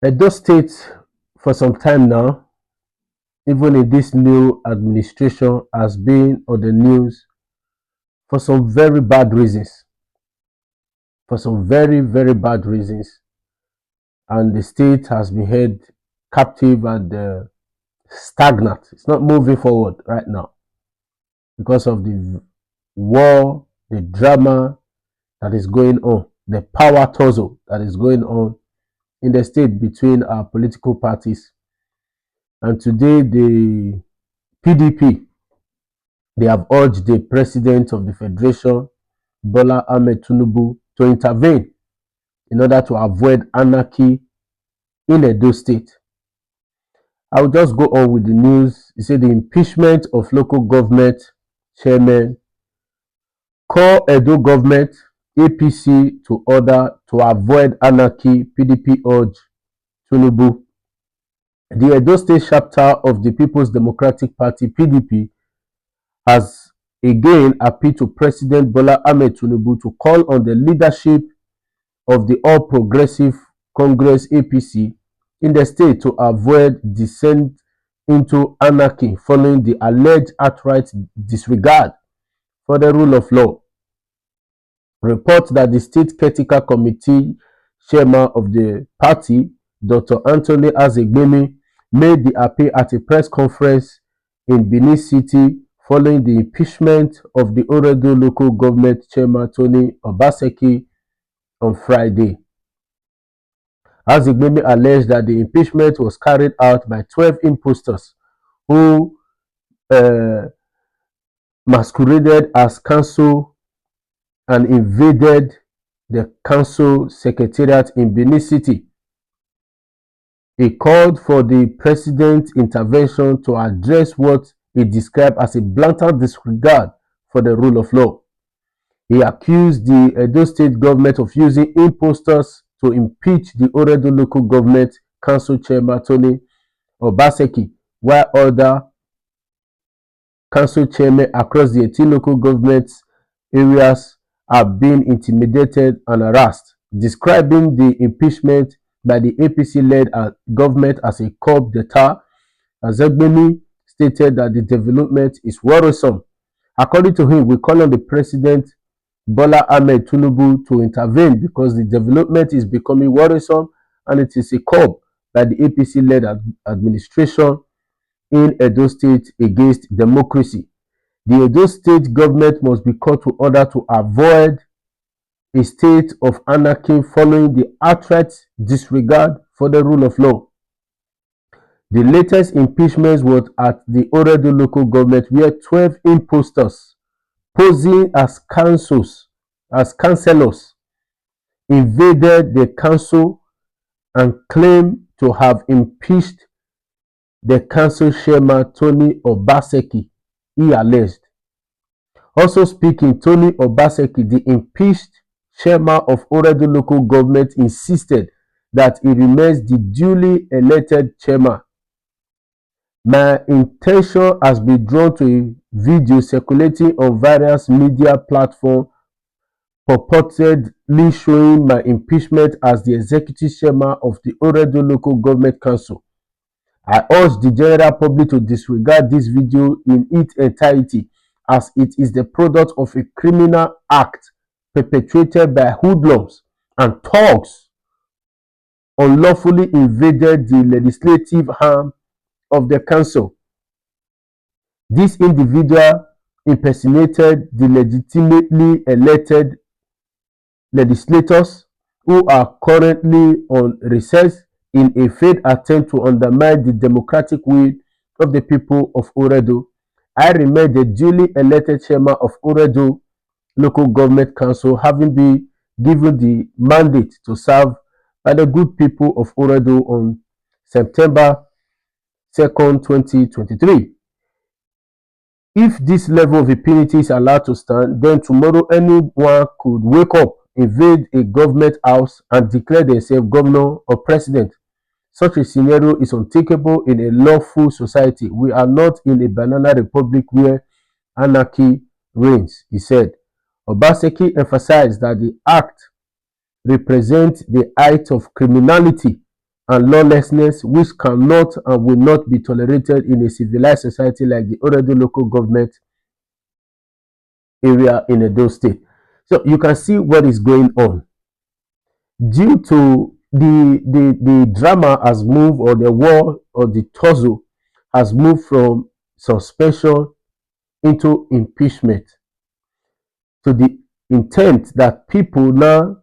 Edo State, for some time now, even in this new administration, has been on the news for some very bad reasons. For some very, very bad reasons. And the state has been held captive and stagnant. It's not moving forward right now because of the war, the drama that is going on, the power tussle that is going on in the state between our political parties. And today, the PDP, they have urged the President of the Federation, Bola Ahmed Tinubu, to intervene in order to avoid anarchy in Edo State. I will just go on with the news. He said the impeachment of local government chairman call Edo government APC to order to avoid anarchy. PDP urge Tinubu. The Edo State chapter of the People's Democratic Party (PDP) has again appealed to President Bola Ahmed Tinubu to call on the leadership of the All Progressive Congress (APC) in the state to avoid descent into anarchy following the alleged outright disregard for the rule of law. Reports that the State Caretaker Committee chairman of the party, Dr. Anthony Azegbemi, made the appeal at a press conference in Benin City following the impeachment of the Oredo local government chairman Tony Obaseki on Friday. Azegbemi alleged that the impeachment was carried out by 12 impostors who masqueraded as council and invaded the council secretariat in Benin City. He called for the president's intervention to address what he described as a blatant disregard for the rule of law. He accused the Edo State government of using impostors to impeach the Oredo local government council chairman Tony Obaseki, while other council chairmen across the 18 local government areas are being intimidated and harassed, describing the impeachment by the APC-led government as a coup d'etat. Azegbemi stated that the development is worrisome. According to him, we call on the President Bola Ahmed Tinubu to intervene because the development is becoming worrisome and it is a coup by the APC-led administration in Edo State against democracy. The Edo State government must be called to order to avoid a state of anarchy following the outright disregard for the rule of law. The latest impeachment was at the Oredo local government where 12 impostors posing as councillors invaded the council and claimed to have impeached the council chairman Tony Obaseki, he alleged. Also speaking, Tony Obaseki, the impeached chairman of Oredo local government, insisted that he remains the duly elected chairman. My intention has been drawn to a video circulating on various media platforms purportedly showing my impeachment as the executive chairman of the Oredo local government council. I urge the general public to disregard this video in its entirety as it is the product of a criminal act perpetrated by hoodlums and thugs unlawfully invaded the legislative arm of the council. This individual impersonated the legitimately elected legislators who are currently on recess in a failed attempt to undermine the democratic will of the people of Oredo. I remain the duly elected chairman of Oredo Local Government Council, having been given the mandate to serve by the good people of Oredo on September 2nd, 2023. If this level of impunity is allowed to stand, then tomorrow anyone could wake up, invade a government house, and declare themselves governor or president. Such a scenario is unthinkable in a lawful society. We are not in a banana republic where anarchy reigns, he said. Obaseki emphasized that the act represents the height of criminality and lawlessness which cannot and will not be tolerated in a civilized society like the already local government area in Edo State. So you can see what is going on. Due to the drama has moved, or the war or the tussle has moved from suspension into impeachment, to the intent that people now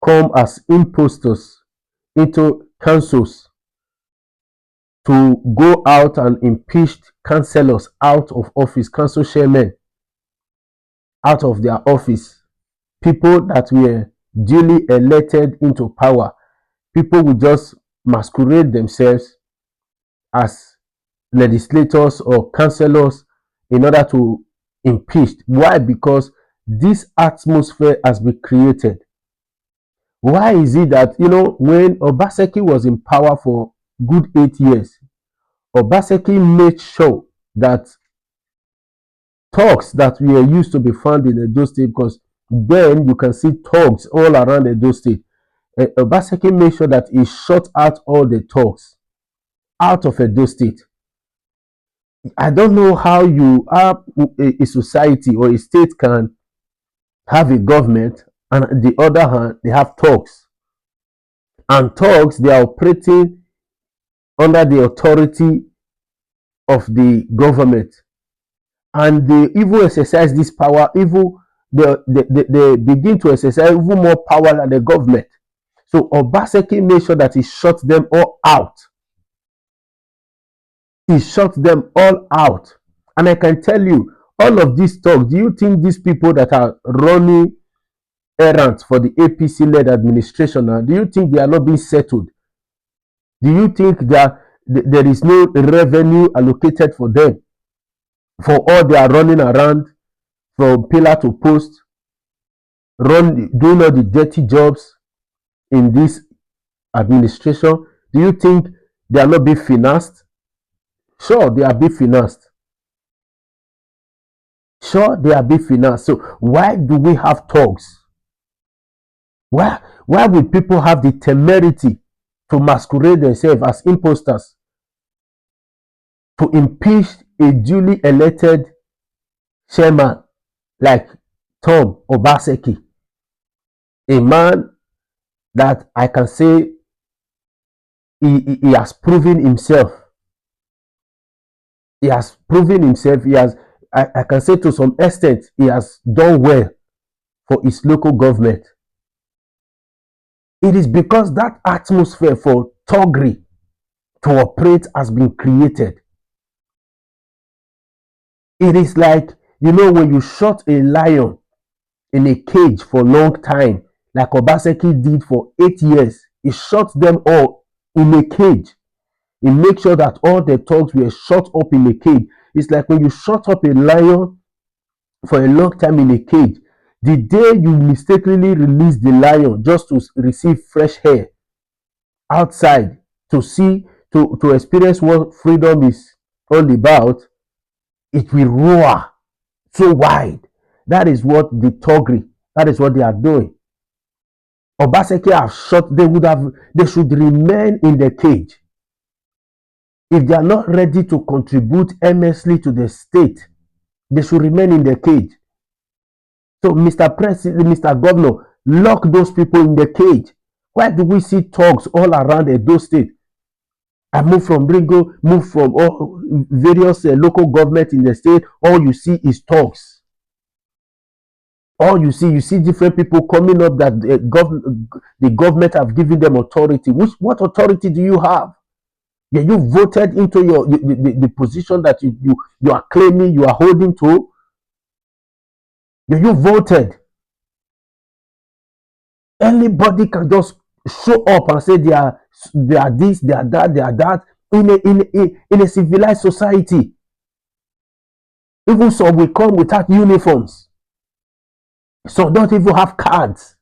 come as impostors into councils to go out and impeach councillors out of office, council chairmen out of their office, people that were duly elected into power. People will just masquerade themselves as legislators or councillors in order to impeach. Why? Because this atmosphere has been created. Why is it that, when Obaseki was in power for good 8 years, Obaseki made sure that thugs that were used to be found in Edo State, because then you can see thugs all around Edo State. Obaseki made sure that he shut out all the thugs out of Edo State. I don't know how you have a society or a state can have a government, and on the other hand, they have thugs. And thugs, they are operating under the authority of the government. And they even exercise this power, even they begin to exercise even more power than the government. So Obaseki made sure that he shut them all out. He shut them all out. And I can tell you, all of these talk, do you think these people that are running errands for the APC-led administration now, do you think they are not being settled? Do you think that there is no revenue allocated for them for all they are running around from pillar to post, doing all the dirty jobs in this administration? Do you think they are not being financed? Sure, they are being financed. Sure, they are being financed. So why do we have thugs? Why will people have the temerity to masquerade themselves as imposters, to impeach a duly elected chairman like Tom Obaseki, a man that I can say he has proven himself. He has proven himself. I can say to some extent, he has done well for his local government. It is because that atmosphere for thuggery to operate has been created. It is like, when you shut a lion in a cage for a long time, like Obaseki did for 8 years, he shut them all in a cage. He made sure that all the thugs were shut up in a cage. It's like when you shut up a lion for a long time in a cage, the day you mistakenly release the lion just to receive fresh air outside, to experience what freedom is all about, it will roar so wide. That is what the thuggery, that is what they are doing. Obaseki have shot, they should remain in the cage. If they are not ready to contribute immensely to the state, they should remain in the cage. So, Mr. President, Mr. Governor, lock those people in the cage. Why do we see thugs all around Edo State? I move from Ringo, move from all various local government in the state. All you see is thugs. All you see different people coming up that the government have given them authority. What authority do you have? Yeah, you voted into the position that you are claiming you are holding to. Yeah, you voted. Anybody can just show up and say they are this, they are that, they are that in a civilized society. Even some will come without uniforms. Some don't even have cards.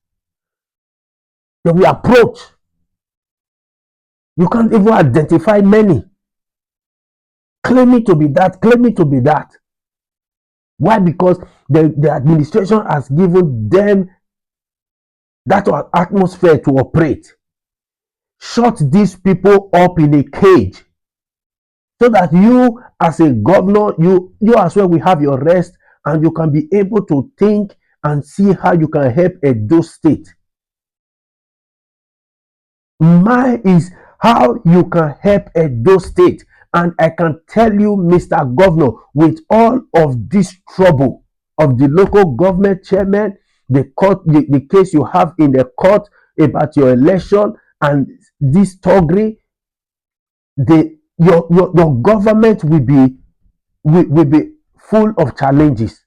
They will approach. You can't even identify many. Claiming to be that, claiming to be that. Why? Because the administration has given them that atmosphere to operate. shut these people up in a cage so that you as a governor, you as well will have your rest and you can be able to think and see how you can help Edo State. Mine is how you can help Edo State. And I can tell you, Mr. Governor, with all of this trouble of the local government chairman, the court, the case you have in the court about your election and this toggery, your government will be full of challenges.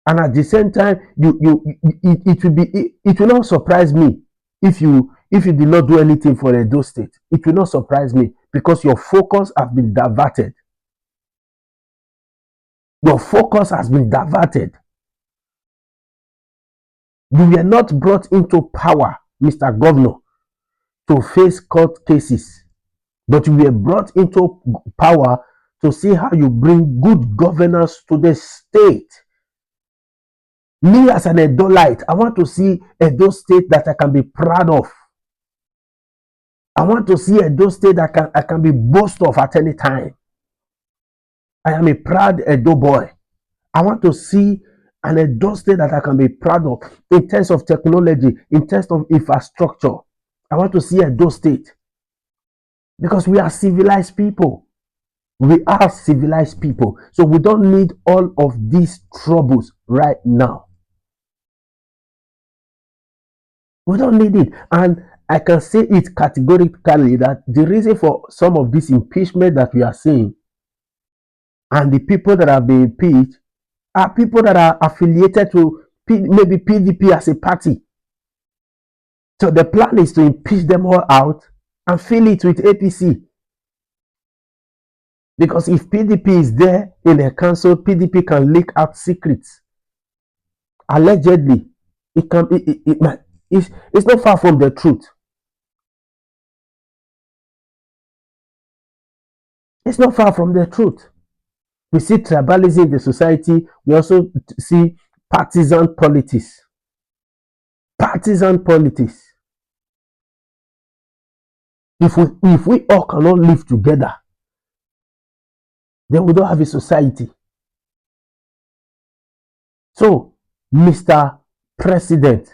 And at the same time, it will not surprise me if you did not do anything for Edo State. It will not surprise me because your focus has been diverted. Your focus has been diverted. You were not brought into power, Mr. Governor, to face court cases, but you were brought into power to see how you bring good governance to the state. Me as an Edolite, I want to see Edo State that I can be proud of. I want to see Edo State that I can be boast of at any time. I am a proud Edo boy. I want to see an Edo State that I can be proud of in terms of technology, in terms of infrastructure. I want to see Edo State because we are civilized people. We are civilized people. So we don't need all of these troubles right now. We don't need it. And I can say it categorically that the reason for some of this impeachment that we are seeing and the people that are being impeached are people that are affiliated to maybe PDP as a party. So the plan is to impeach them all out and fill it with APC. Because if PDP is there in the council, PDP can leak out secrets. Allegedly, it's not far from the truth. It's not far from the truth. We see tribalism in the society. We also see partisan politics. Partisan politics. If we all cannot live together, then we don't have a society. So, Mr. President,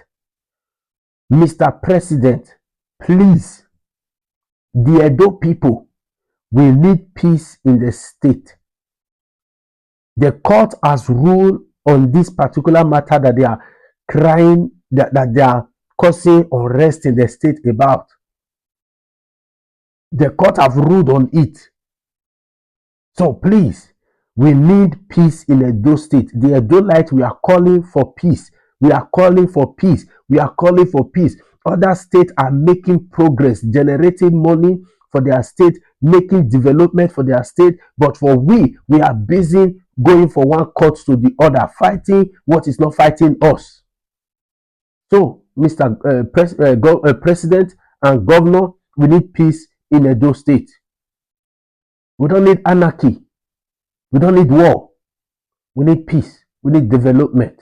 please, the Edo people will need peace in the state. The court has ruled on this particular matter that they are crying, that they are causing unrest in the state about. The court have ruled on it. So please, we need peace in Edo State. The Edolites, we are calling for peace. We are calling for peace. We are calling for peace. Other states are making progress, generating money for their state, making development for their state. But for we are busy going from one court to the other, fighting what is not fighting us. So, Mr. President and Governor, we need peace in Edo State. We don't need anarchy. We don't need war. We need peace. We need development.